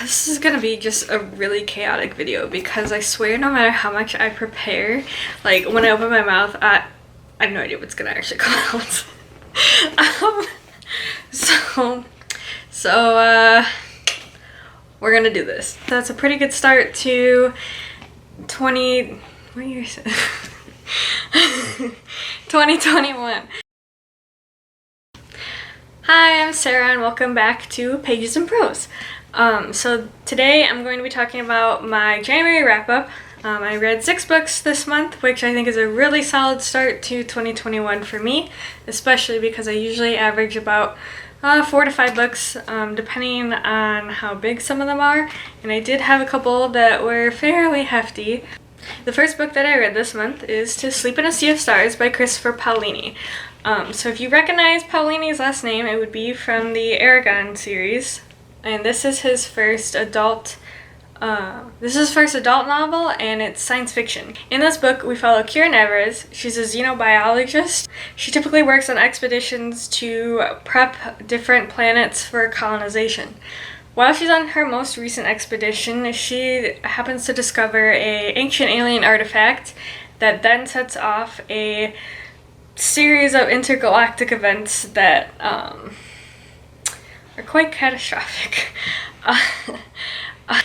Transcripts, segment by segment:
This is gonna be just a really chaotic video because I swear no matter how much I prepare, like when I open my mouth, I have no idea what's gonna actually come out. So we're gonna do this. That's a pretty good start to 2021. Hi, I'm Sarah and welcome back to Pages and Prose. So today I'm going to be talking about my January wrap-up. I read 6 books this month, which I think is a really solid start to 2021 for me, especially because I usually average about 4 to 5 books, depending on how big some of them are, and I did have a couple that were fairly hefty. The first book that I read this month is To Sleep in a Sea of Stars by Christopher Paolini. So if you recognize Paolini's last name, it would be from the Aragon series, and this is his first adult novel, and it's science fiction. In this book, we follow Kira Nevers. She's a xenobiologist. She typically works on expeditions to prep different planets for colonization. While she's on her most recent expedition, she happens to discover an ancient alien artifact that then sets off a series of intergalactic events that are quite catastrophic.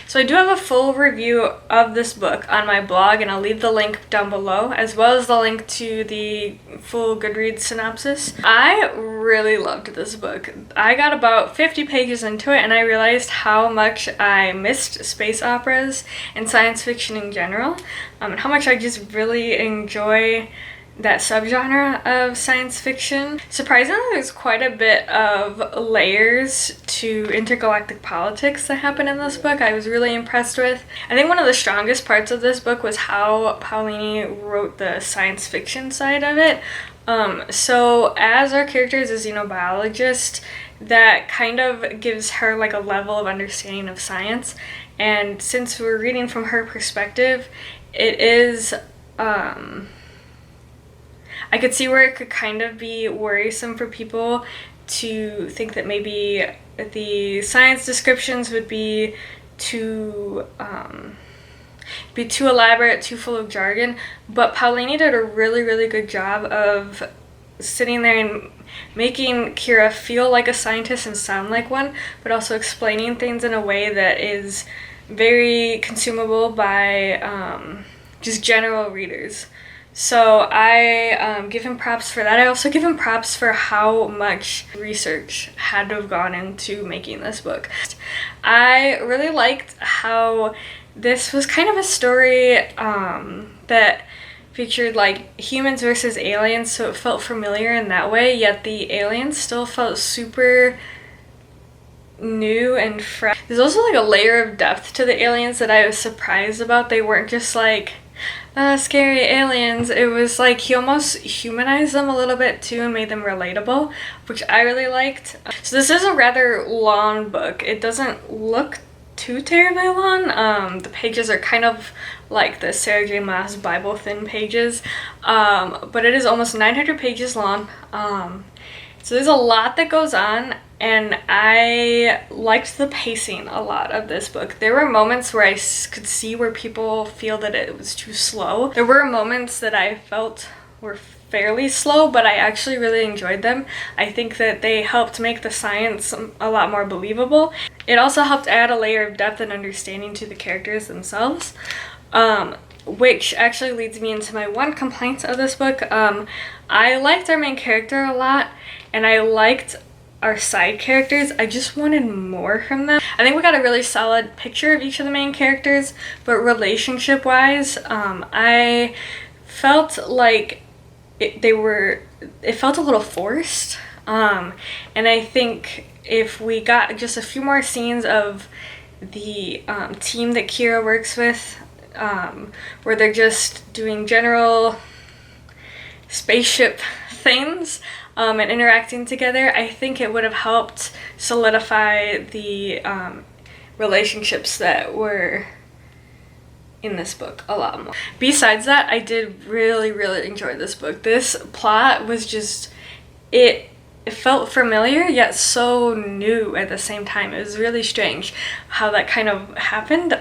So I do have a full review of this book on my blog, and I'll leave the link down below, as well as the link to the full Goodreads synopsis. I really loved this book. I got about 50 pages into it, and I realized how much I missed space operas and science fiction in general, and how much I just really enjoy that subgenre of science fiction. Surprisingly, there's quite a bit of layers to intergalactic politics that happen in this book. I was really impressed with. I think one of the strongest parts of this book was how Paolini wrote the science fiction side of it. So as our character is a xenobiologist, that kind of gives her like a level of understanding of science, and since we're reading from her perspective, it is I could see where it could kind of be worrisome for people to think that maybe the science descriptions would be too elaborate, too full of jargon, but Paolini did a really good job of sitting there and making Kira feel like a scientist and sound like one, but also explaining things in a way that is very consumable by just general readers. So I give him props for that. I also give him props for how much research had to have gone into making this book. I really liked how this was kind of a story that featured like humans versus aliens, so it felt familiar in that way, yet the aliens still felt super new and fresh. There's also like a layer of depth to the aliens that I was surprised about. They weren't just like scary aliens. It was like he almost humanized them a little bit too and made them relatable, which I really liked. So this is a rather long book. It doesn't look too terribly long. The pages are kind of like the Sarah J. Maas Bible thin pages, but it is almost 900 pages long. So there's a lot that goes on, and I liked the pacing a lot of this book. There were moments where I could see where people feel that it was too slow. There were moments that I felt were fairly slow, but I actually really enjoyed them. I think that they helped make the science a lot more believable. It also helped add a layer of depth and understanding to the characters themselves, which actually leads me into my one complaint of this book. I liked our main character a lot, and I liked our side characters. I just wanted more from them. I think we got a really solid picture of each of the main characters, but relationship wise, I felt like it felt a little forced, and I think if we got just a few more scenes of the team that Kira works with, where they're just doing general spaceship things and interacting together, I think it would have helped solidify the relationships that were in this book a lot more. Besides that, I did really enjoy this book. This plot was just, it it felt familiar yet so new at the same time. It was really strange how that kind of happened.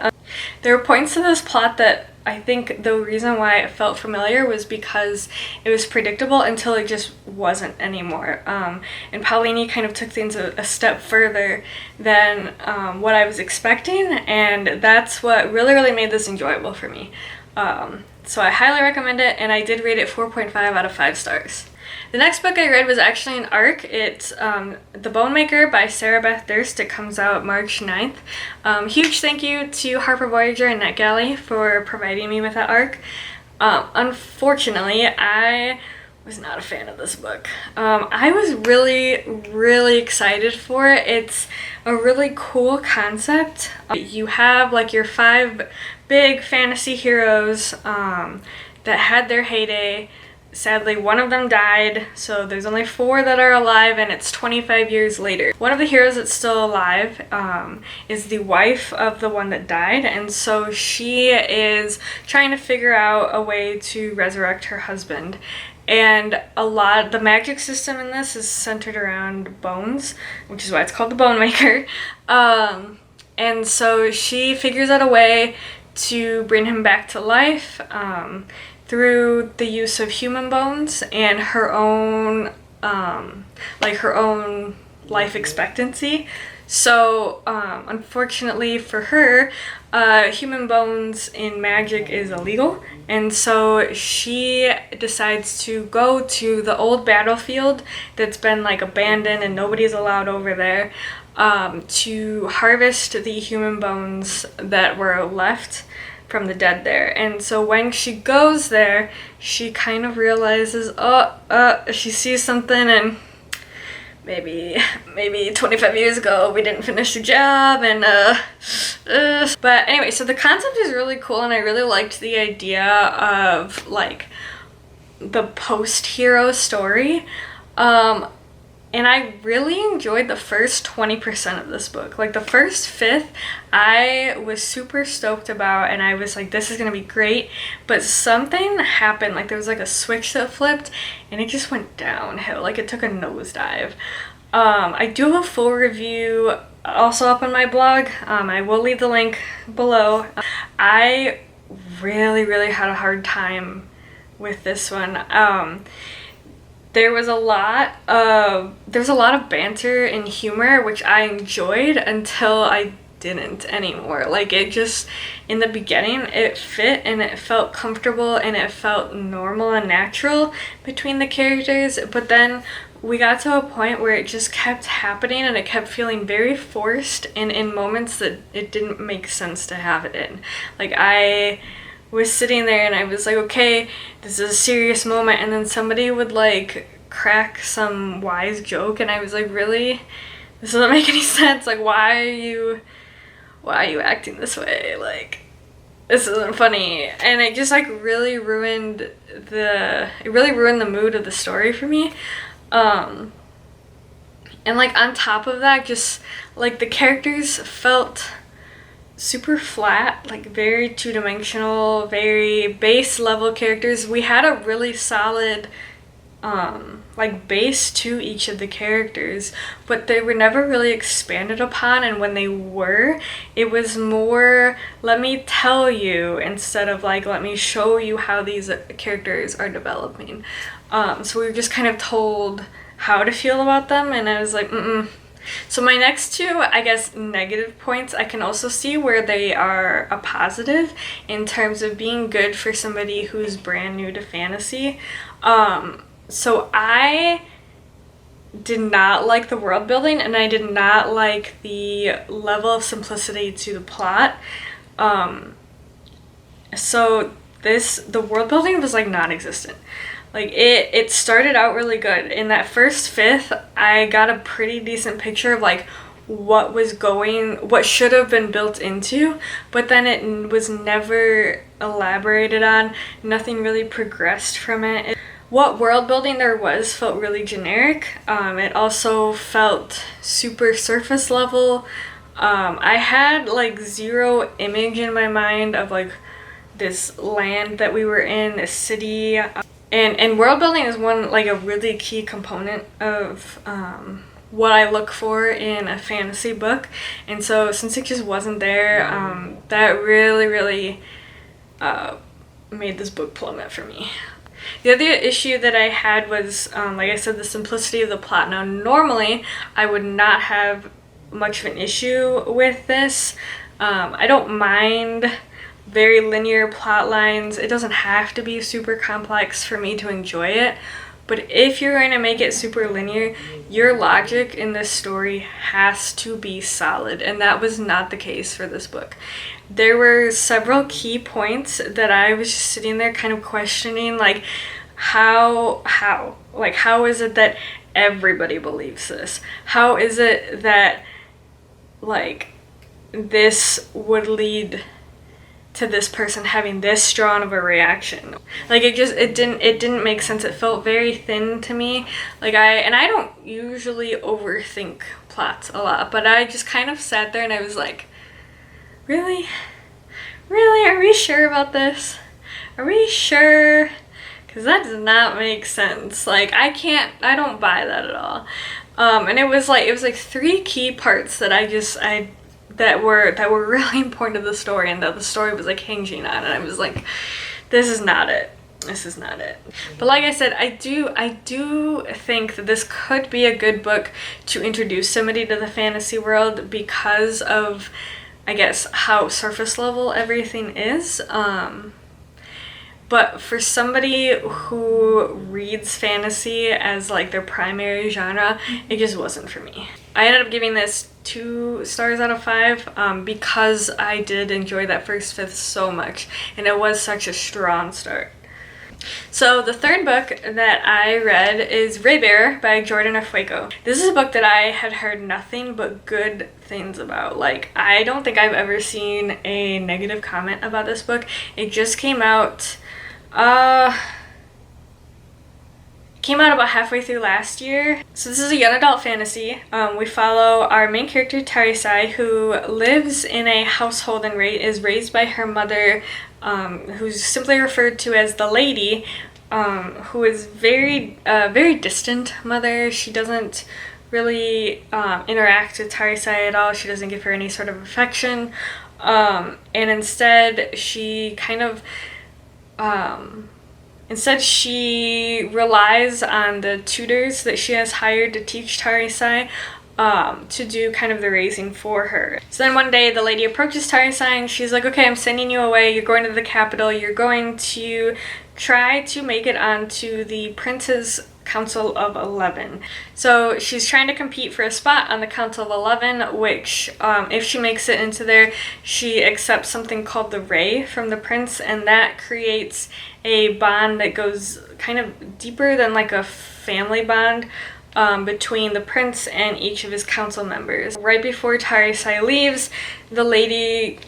There were points to this plot that I think the reason why it felt familiar was because it was predictable until it just wasn't anymore. And Paulini kind of took things a step further than what I was expecting, and that's what really, really made this enjoyable for me. So I highly recommend it, and I did rate it 4.5 out of 5 stars. The next book I read was actually an arc. It's The Bone Maker by Sarah Beth Durst. It comes out March 9th. Huge thank you to Harper Voyager and NetGalley for providing me with that arc. Unfortunately, I was not a fan of this book. I was really, really excited for it. It's a really cool concept. You have like your 5 big fantasy heroes that had their heyday. Sadly, one of them died, so there's only 4 that are alive, and it's 25 years later. One of the heroes that's still alive is the wife of the one that died, and so she is trying to figure out a way to resurrect her husband. And the magic system in this is centered around bones, which is why it's called the Bone Maker. And so she figures out a way to bring him back to life through the use of human bones and her own life expectancy. So unfortunately for her, human bones in magic is illegal, and so she decides to go to the old battlefield that's been like abandoned and nobody's allowed over there, to harvest the human bones that were left from the dead there. And so when she goes there, she kind of realizes, she sees something, and maybe 25 years ago we didn't finish the job, and but anyway, so the concept is really cool, and I really liked the idea of like the post-hero story. And I really enjoyed the first 20% of this book. Like the first fifth, I was super stoked about, and I was like, this is gonna be great. But something happened, like there was like a switch that flipped, and it just went downhill. Like it took a nosedive. I do have a full review also up on my blog. I will leave the link below. I really, really had a hard time with this one. There was a lot of banter and humor, which I enjoyed until I didn't anymore. Like it just, in the beginning, it fit and it felt comfortable and it felt normal and natural between the characters, but then we got to a point where it just kept happening and it kept feeling very forced and in moments that it didn't make sense to have it in. Like I was sitting there and I was like, okay, this is a serious moment, and then somebody would like crack some wise joke, and I was like, really? This doesn't make any sense. Like, why are you acting this way? Like, this isn't funny. And it just like really ruined the mood of the story for me. And like on top of that, just like the characters felt super flat, like very two-dimensional, very base level characters. We had a really solid like base to each of the characters, but they were never really expanded upon, and when they were, it was more let me tell you instead of like let me show you how these characters are developing. So we were just kind of told how to feel about them, and I was like, So my next 2, I guess, negative points, I can also see where they are a positive in terms of being good for somebody who's brand new to fantasy. So I did not like the world building, and I did not like the level of simplicity to the plot. So the world building was like non-existent. Like it started out really good. In that first fifth, I got a pretty decent picture of like what should have been built into, but then it was never elaborated on. Nothing really progressed from it. What world building there was felt really generic. It also felt super surface level. I had like zero image in my mind of like this land that we were in, this city. And world building is one, like, a really key component of what I look for in a fantasy book. And so since it just wasn't there, that really made this book plummet for me. The other issue that I had was, like I said, the simplicity of the plot. Now, normally I would not have much of an issue with this. I don't mind very linear plot lines. It doesn't have to be super complex for me to enjoy it. But if you're going to make it super linear, your logic in this story has to be solid. And that was not the case for this book. There were several key points that I was just sitting there kind of questioning, like, how is it that everybody believes this? How is it that, like, this would lead to this person having this strong of a reaction? Like, it didn't make sense. It felt very thin to me. Like, I don't usually overthink plots a lot, but I just kind of sat there and I was like, really, are we sure about this? Are we sure? Because that does not make sense. Like, I don't buy that at all. And it was like 3 key parts that that were really important to the story, and that the story was, like, hinging on, and I was like, this is not it. But like I said, I do think that this could be a good book to introduce somebody to the fantasy world because of, I guess, how surface level everything is. But for somebody who reads fantasy as, like, their primary genre, it just wasn't for me. I ended up giving this 2 stars out of 5 because I did enjoy that first fifth so much, and it was such a strong start. So the third book that I read is Rey Bear by Jordan Afueco. This is a book that I had heard nothing but good things about. Like, I don't think I've ever seen a negative comment about this book. It just came out about halfway through last year. So this is a young adult fantasy. We follow our main character, Tarisai, who lives in a household and is raised by her mother, who's simply referred to as the lady, who is very distant mother. She doesn't really interact with Tarisai at all. She doesn't give her any sort of affection. And instead, she relies on the tutors that she has hired to teach Tarisai to do kind of the raising for her. So then one day the lady approaches Tarisai and she's like, okay, I'm sending you away. You're going to the capital. You're going to try to make it onto the Prince's Council of 11. So she's trying to compete for a spot on the Council of 11, which if she makes it into there, she accepts something called the Ray from the Prince, and that creates a bond that goes kind of deeper than, like, a family bond between the Prince and each of his council members. Right before Tarisai leaves, the lady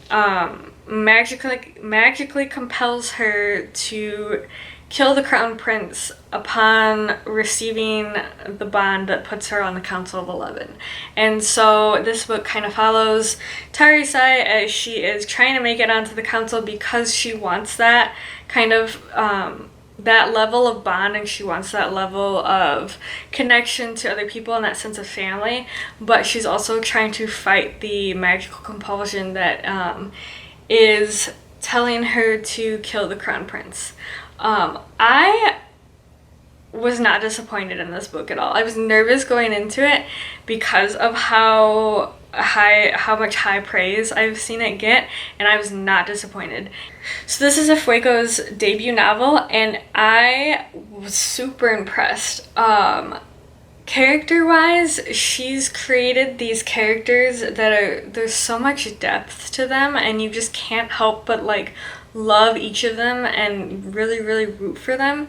magically compels her to kill the Crown Prince upon receiving the bond that puts her on the Council of 11. And so this book kind of follows Tarisai as she is trying to make it onto the council because she wants that kind of that level of bond, and she wants that level of connection to other people and that sense of family, but she's also trying to fight the magical compulsion that is telling her to kill the Crown Prince. I was not disappointed in this book at all. I was nervous going into it because of how much high praise I've seen it get, and I was not disappointed. So this is Afueco's debut novel, and I was super impressed. Character-wise, she's created these characters that there's so much depth to them, and you just can't help but, like, love each of them and really root for them.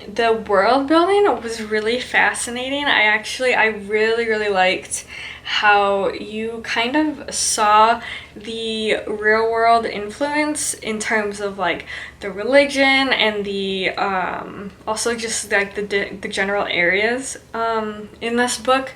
The world building was really fascinating. I really liked how you kind of saw the real world influence in terms of, like, the religion and the also just, like, the general areas in this book.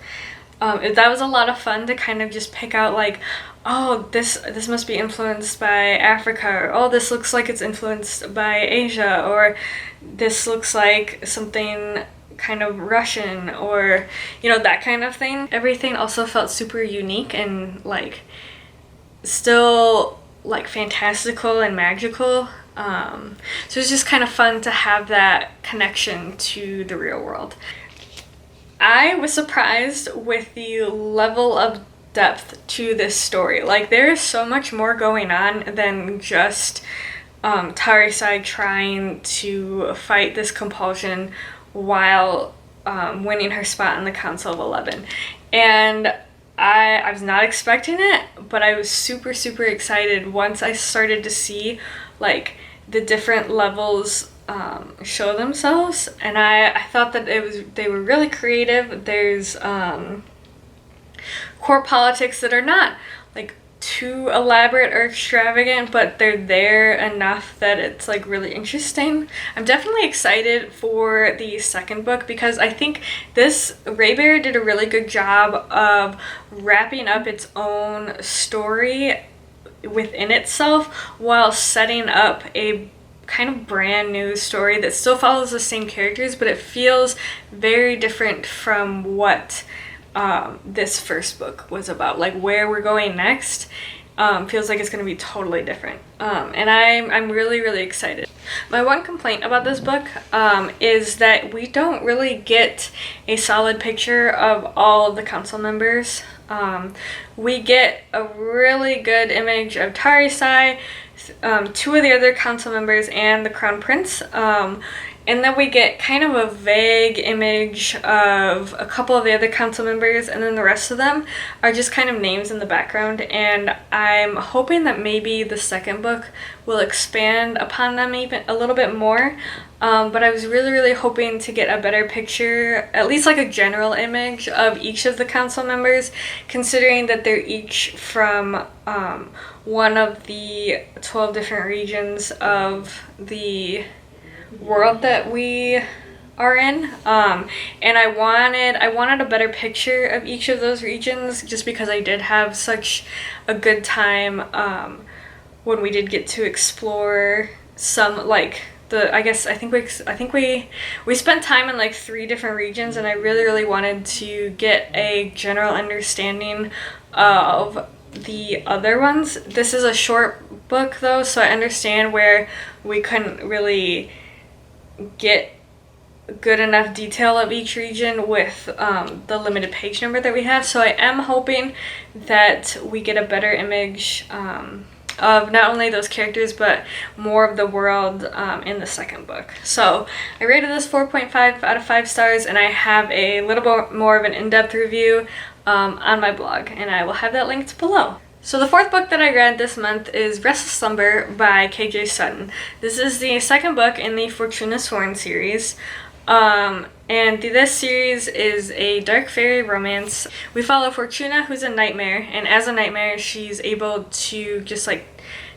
That was a lot of fun to kind of just pick out like, oh, this must be influenced by Africa, or oh, this looks like it's influenced by Asia, or this looks like something kind of Russian, or that kind of thing. Everything also felt super unique and like still like fantastical and magical. So it's just kind of fun to have that connection to the real world. I was surprised with the level of depth to this story. Like, there is so much more going on than just Tarisai trying to fight this compulsion while winning her spot in the Council of 11. And I was not expecting it, but I was super, super excited once I started to see like the different levels show themselves, and I thought that they were really creative. There's core politics that are not like too elaborate or extravagant, but they're there enough that it's like really interesting. I'm definitely excited for the second book because I think this Rey Bear did a really good job of wrapping up its own story within itself while setting up a kind of brand new story that still follows the same characters, but it feels very different from what this first book was about. Like, where we're going next feels like it's going to be totally different, and I'm really, really excited. My one complaint about this book is that we don't really get a solid picture of all of the council members. We get a really good image of Tarisai, two of the other council members, and the crown prince, and then we get kind of a vague image of a couple of the other council members, and then the rest of them are just kind of names in the background. And I'm hoping that maybe the second book will expand upon them even a little bit more, but I was really, really hoping to get a better picture, at least like a general image of each of the council members, considering that they're each from one of the 12 different regions of the world that we are in, and I wanted a better picture of each of those regions, just because I did have such a good time when we did get to explore some, like, I think we spent time in like 3 different regions, and I really, really wanted to get a general understanding of the other ones. This is a short book though, so I understand where we couldn't really get good enough detail of each region with the limited page number that we have. So I am hoping that we get a better image of not only those characters but more of the world in the second book. So I rated this 4.5 out of 5 stars, and I have a little bit more of an in-depth review on my blog, and I will have that linked below. So the fourth book that I read this month is Restless Slumber by KJ Sutton. This is the second book in the Fortuna Sworn series. And this series is a dark fairy romance. We follow Fortuna, who's a nightmare, and as a nightmare, she's able to just like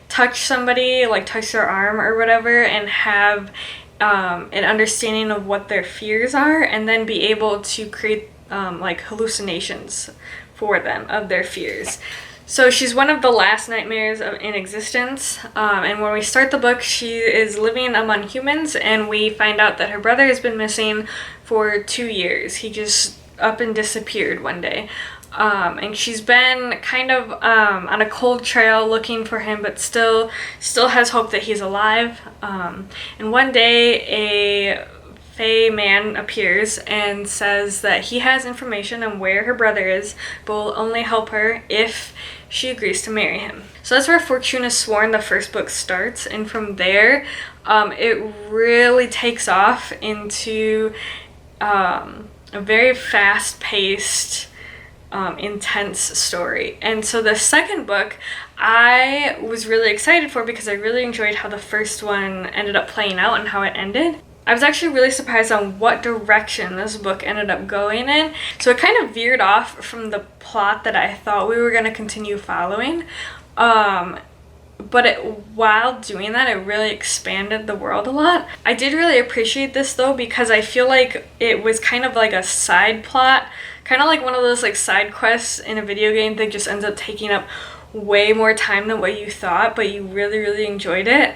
touch somebody, like touch their arm or whatever, and have an understanding of what their fears are, and then be able to create like hallucinations for them of their fears. So she's one of the last nightmares in existence, and when we start the book, she is living among humans, and we find out that her brother has been missing for 2 years. He just up and disappeared one day, and she's been kind of on a cold trail looking for him, but still has hope that he's alive. And one day, a Fey man appears and says that he has information on where her brother is, but will only help her if she agrees to marry him. So that's where Fortuna Sworn, the first book, starts, and from there it really takes off into a very fast-paced, intense story. And so the second book I was really excited for because I really enjoyed how the first one ended up playing out and how it ended. I was actually really surprised on what direction this book ended up going in. So it kind of veered off from the plot that I thought we were going to continue following. But while doing that, it really expanded the world a lot. I did really appreciate this though, because I feel like it was kind of like a side plot kind of like one of those like side quests in a video game that just ends up taking up way more time than what you thought, but you really, really enjoyed it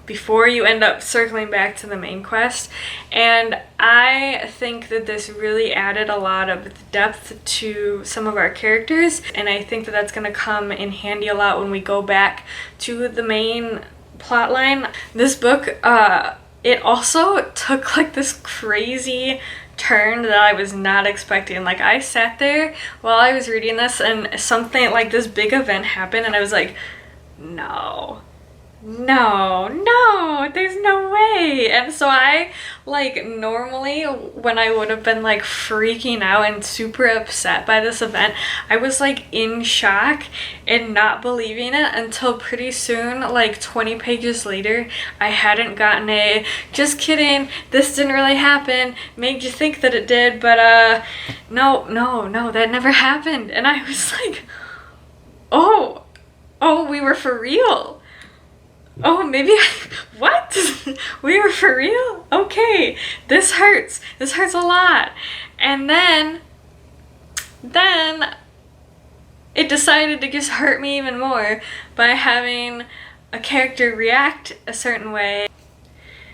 before you end up circling back to the main quest. And I think that this really added a lot of depth to some of our characters, and I think that that's going to come in handy a lot when we go back to the main plot line. This book, it also took like this crazy turn that I was not expecting. Like, I sat there while I was reading this and something like this big event happened and I was like, no, there's no way. And so I, like, normally when I would have been like freaking out and super upset by this event, I was like in shock and not believing it until pretty soon, like 20 pages later, I hadn't gotten a just kidding, this didn't really happen, made you think that it did, but no, that never happened. And I was like, oh, we were for real. Oh, maybe what? We were for real? Okay, this hurts. This hurts a lot. And then it decided to just hurt me even more by having a character react a certain way.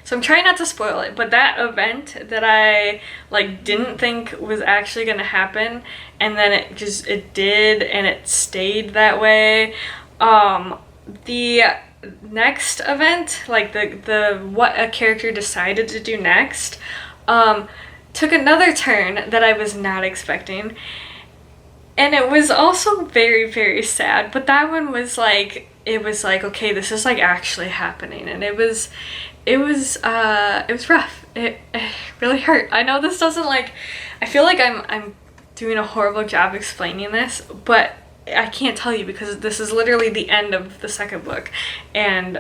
So I'm trying not to spoil it, but that event that I like didn't think was actually gonna happen, and then it did, and it stayed that way. The next event, like the what a character decided to do next, took another turn that I was not expecting, and it was also very, very sad. But that one was like, it was like, okay, this is like actually happening, and it was rough. It really hurt. I know this doesn't, like, I feel like I'm doing a horrible job explaining this, but I can't tell you because this is literally the end of the second book, and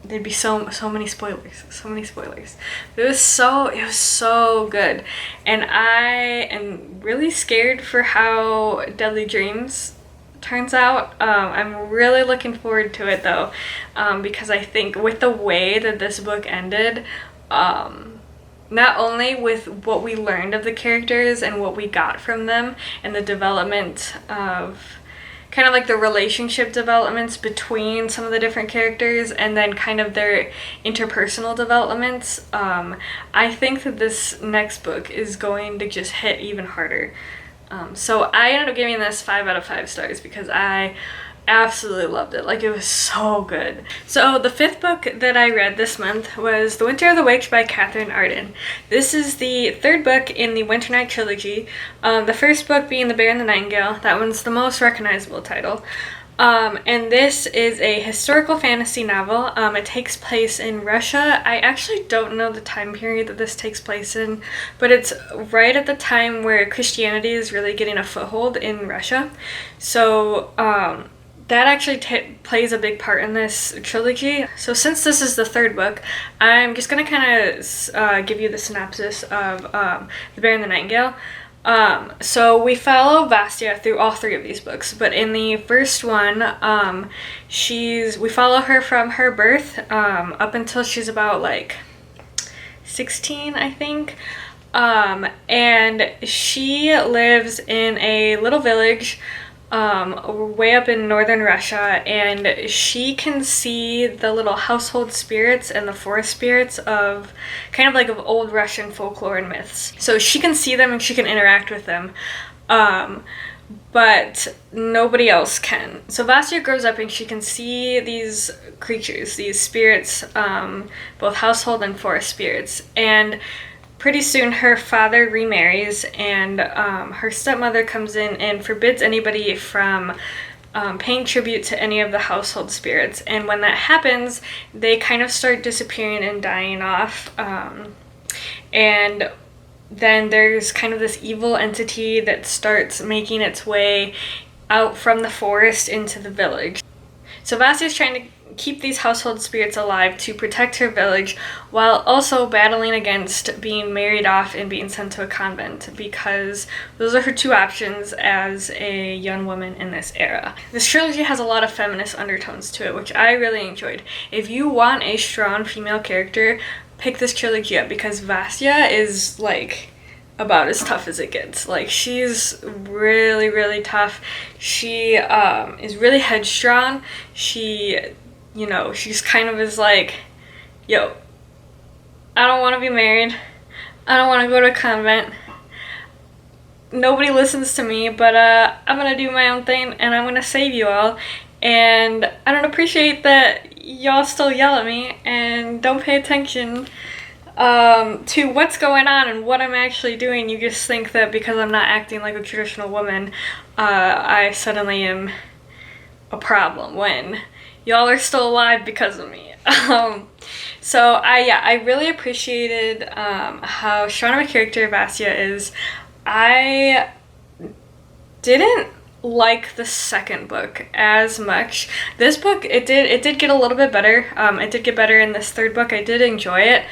there'd be so many spoilers. It was so good, and I am really scared for how Deadly Dreams turns out. I'm really looking forward to it though, because I think with the way that this book ended, not only with what we learned of the characters and what we got from them and the development of kind of like the relationship developments between some of the different characters and then kind of their interpersonal developments, I think that this next book is going to just hit even harder. So I ended up giving this 5 out of 5 stars because I absolutely loved it. Like, it was so good. So the 5th book that I read this month was The Winter of the Witch by Catherine Arden. This is the 3rd book in the Winter Night trilogy. The first book being The Bear and the Nightingale. That one's the most recognizable title. And this is a historical fantasy novel. It takes place in Russia. I actually don't know the time period that this takes place in, but it's right at the time where Christianity is really getting a foothold in Russia. So, that actually plays a big part in this trilogy. So since this is the 3rd book, I'm just going to kind of give you the synopsis of The Bear and the Nightingale. So we follow Vasya through all 3 of these books, but in the first one, we follow her from her birth up until she's about like 16, I think. And she lives in a little village way up in northern Russia, and she can see the little household spirits and the forest spirits of kind of like of old Russian folklore and myths. So she can see them and she can interact with them, but nobody else can. So Vasya grows up and she can see these creatures, these spirits, both household and forest spirits, and pretty soon her father remarries, and her stepmother comes in and forbids anybody from paying tribute to any of the household spirits. And when that happens, they kind of start disappearing and dying off. And then there's kind of this evil entity that starts making its way out from the forest into the village. So Vasya is trying to keep these household spirits alive to protect her village while also battling against being married off and being sent to a convent, because those are her 2 options as a young woman in this era. This trilogy has a lot of feminist undertones to it, which I really enjoyed. If you want a strong female character, pick this trilogy up because Vasya is like about as tough as it gets. Like, she's really, really tough. She is really headstrong. She, you know, she's kind of is like, yo, I don't want to be married. I don't want to go to a convent. Nobody listens to me, but I'm gonna do my own thing and I'm gonna save you all. And I don't appreciate that y'all still yell at me and don't pay attention to what's going on and what I'm actually doing. You just think that because I'm not acting like a traditional woman, I suddenly am a problem when y'all are still alive because of me. So I really appreciated how strong of a character Vasya is. I didn't like the second book as much. This book, it did get a little bit better. It did get better in this third book. I did enjoy it.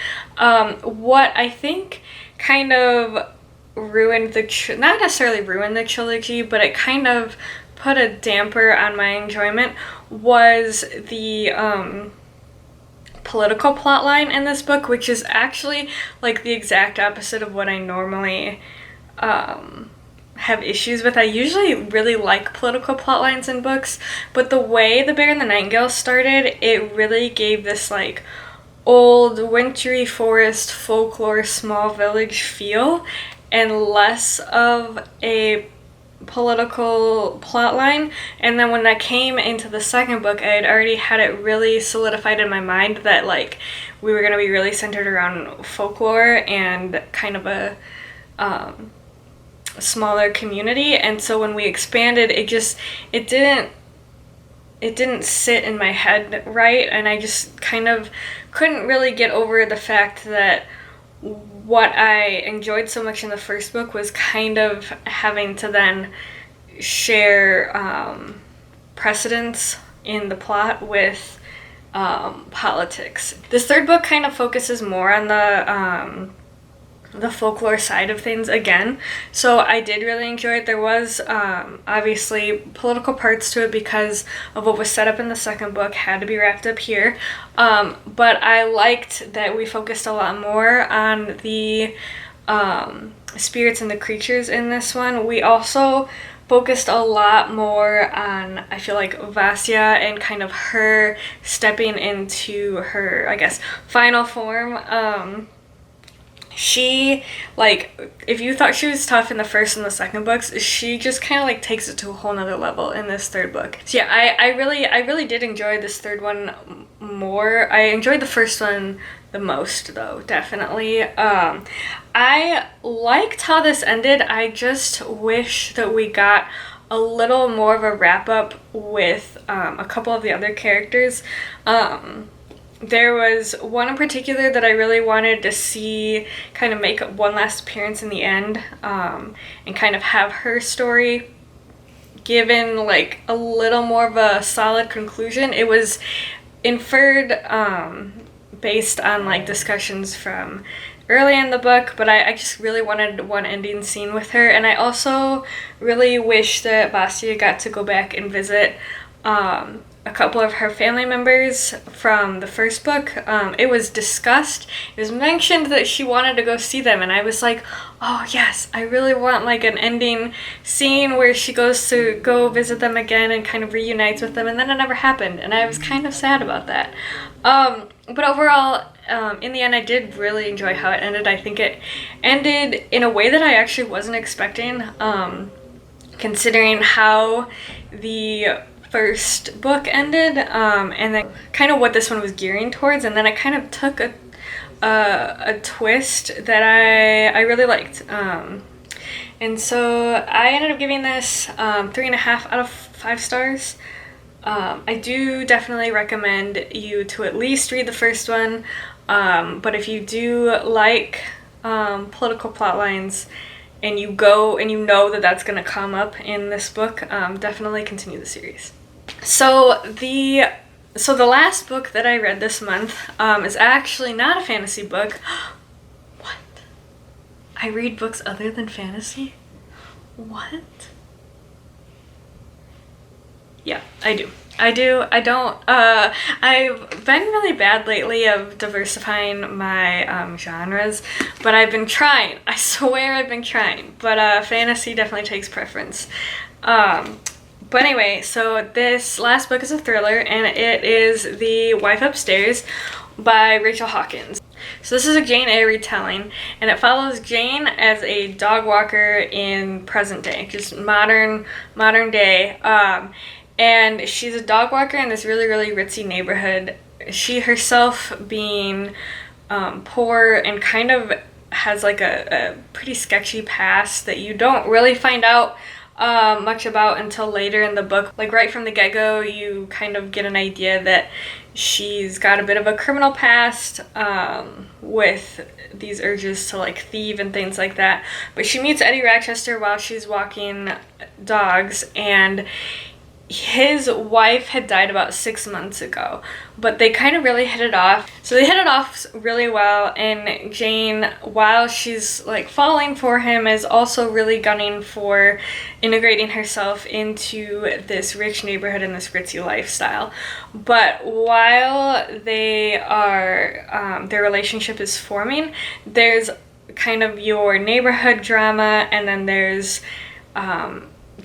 What I think kind of ruined not necessarily ruined the trilogy, but it kind of put a damper on my enjoyment was the political plotline in this book, which is actually like the exact opposite of what I normally have issues with. I usually really like political plot lines in books, but the way The Bear and the Nightingale started, it really gave this like old wintry forest folklore small village feel and less of a political plot line. And then when that came into the second book, I had already had it really solidified in my mind that like we were going to be really centered around folklore and kind of a smaller community. And so when we expanded, it didn't sit in my head right, and I just kind of couldn't really get over the fact that what I enjoyed so much in the first book was kind of having to then share precedence in the plot with politics. This third book kind of focuses more on the folklore side of things again, so I did really enjoy it. There was obviously political parts to it because of what was set up in the second book had to be wrapped up here, but I liked that we focused a lot more on the spirits and the creatures in this one. We also focused a lot more on, I feel like, Vasya and kind of her stepping into her, I guess, final form. She, like, if you thought she was tough in the first and the second books, she just kind of, like, takes it to a whole nother level in this third book. So yeah, I really did enjoy this third one more. I enjoyed the first one the most, though, definitely. I liked how this ended. I just wish that we got a little more of a wrap-up with a couple of the other characters. There was one in particular that I really wanted to see kind of make one last appearance in the end, and kind of have her story given like a little more of a solid conclusion. It was inferred based on like discussions from early in the book, but I just really wanted one ending scene with her, and I also really wish that Vasya got to go back and visit a couple of her family members from the first book. It was discussed, it was mentioned that she wanted to go see them, and I was like, oh yes, I really want like an ending scene where she goes to go visit them again and kind of reunites with them, and then it never happened, and I was kind of sad about that. But overall, in the end, I did really enjoy how it ended. I think it ended in a way that I actually wasn't expecting, considering how the first book ended, and then kind of what this one was gearing towards, and then it kind of took a twist that I really liked, and so I ended up giving this 3.5 out of 5 stars. I do definitely recommend you to at least read the first one, but if you do like political plot lines and you go and you know that that's going to come up in this book, definitely continue the series. So the last book that I read this month is actually not a fantasy book. What? I read books other than fantasy? What? Yeah, I do. I do. I don't. I've been really bad lately of diversifying my genres, but I've been trying. I swear I've been trying. But fantasy definitely takes preference. Um, but anyway, so this last book is a thriller, and it is The Wife Upstairs by Rachel Hawkins. So this is a Jane Eyre retelling, and it follows Jane as a dog walker in present day, just modern day. And she's a dog walker in this really, really ritzy neighborhood. She herself being poor and kind of has like a pretty sketchy past that you don't really find out much about until later in the book. Like right from the get-go, you kind of get an idea that she's got a bit of a criminal past with these urges to like thieve and things like that. But she meets Eddie Rochester while she's walking dogs, and his wife had died about 6 months ago, but they kind of really hit it off. So they hit it off really well, and Jane, while she's like falling for him, is also really gunning for integrating herself into this rich neighborhood and this ritzy lifestyle. But while they are, their relationship is forming, there's kind of your neighborhood drama, and then there's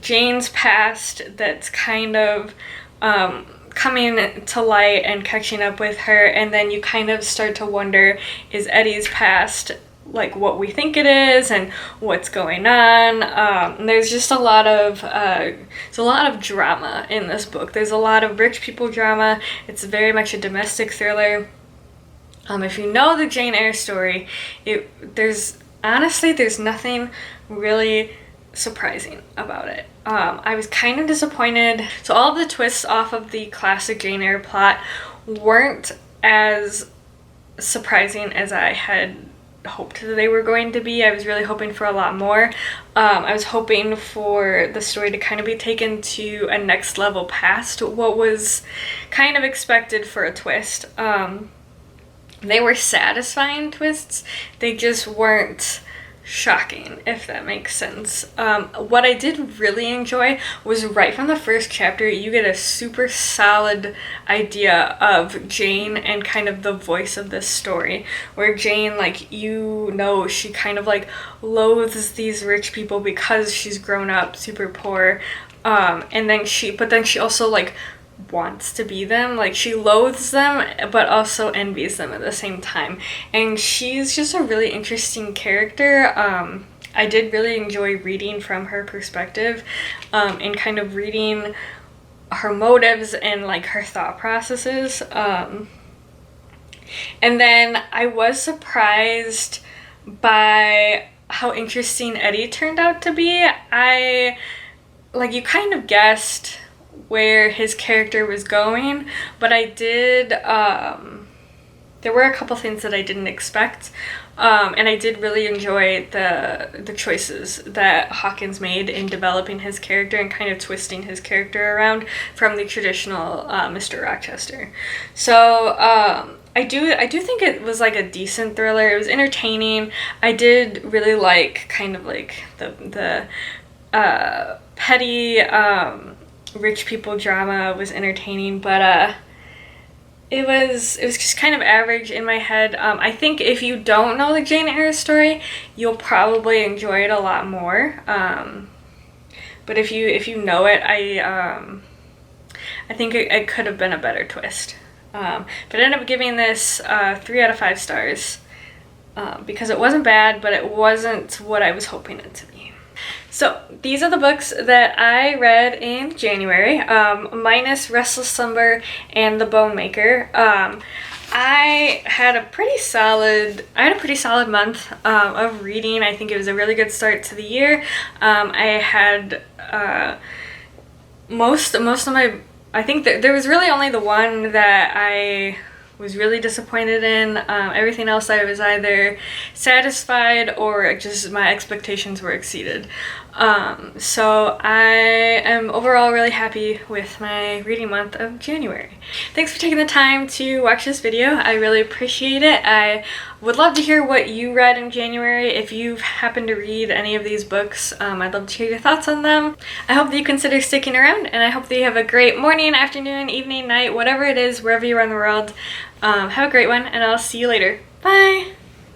Jane's past that's kind of coming to light and catching up with her, and then you kind of start to wonder, is Eddie's past like what we think it is, and what's going on? There's just a lot of drama in this book. There's a lot of rich people drama. It's very much a domestic thriller. If you know the Jane Eyre story, there's nothing really surprising about it. I was kind of disappointed. So all of the twists off of the classic Jane Eyre plot weren't as surprising as I had hoped that they were going to be. I was really hoping for a lot more. I was hoping for the story to kind of be taken to a next level past what was kind of expected for a twist. They were satisfying twists. They just weren't shocking, if that makes sense. What I did really enjoy was right from the first chapter, you get a super solid idea of Jane and kind of the voice of this story, where Jane, like, you know, she kind of like loathes these rich people because she's grown up super poor, and then she also like wants to be them. Like, she loathes them but also envies them at the same time, and she's just a really interesting character. I did really enjoy reading from her perspective, and kind of reading her motives and like her thought processes. And then I was surprised by how interesting Eddie turned out to be. You kind of guessed where his character was going, but I did, there were a couple things that I didn't expect, and I did really enjoy the choices that Hawkins made in developing his character and kind of twisting his character around from the traditional Mr. Rochester. So I do think it was like a decent thriller. It was entertaining. I did really like kind of like the petty rich people drama was entertaining, but it was just kind of average in my head. I think if you don't know the Jane Eyre story, you'll probably enjoy it a lot more. But if you know it, I think it could have been a better twist. But I ended up giving this 3 out of 5 stars because it wasn't bad, but it wasn't what I was hoping it to be. So these are the books that I read in January, minus Restless Slumber and The Bone Maker. I had a pretty solid month of reading. I think it was a really good start to the year. I had most of my, I think that there was really only the one that I was really disappointed in. Everything else I was either satisfied or just my expectations were exceeded. So I am overall really happy with my reading month of January. Thanks for taking the time to watch this video. I really appreciate it. I would love to hear what you read in January. If you've happened to read any of these books, I'd love to hear your thoughts on them. I hope that you consider sticking around, and I hope that you have a great morning, afternoon, evening, night, whatever it is, wherever you are in the world. Have a great one, and I'll see you later. Bye!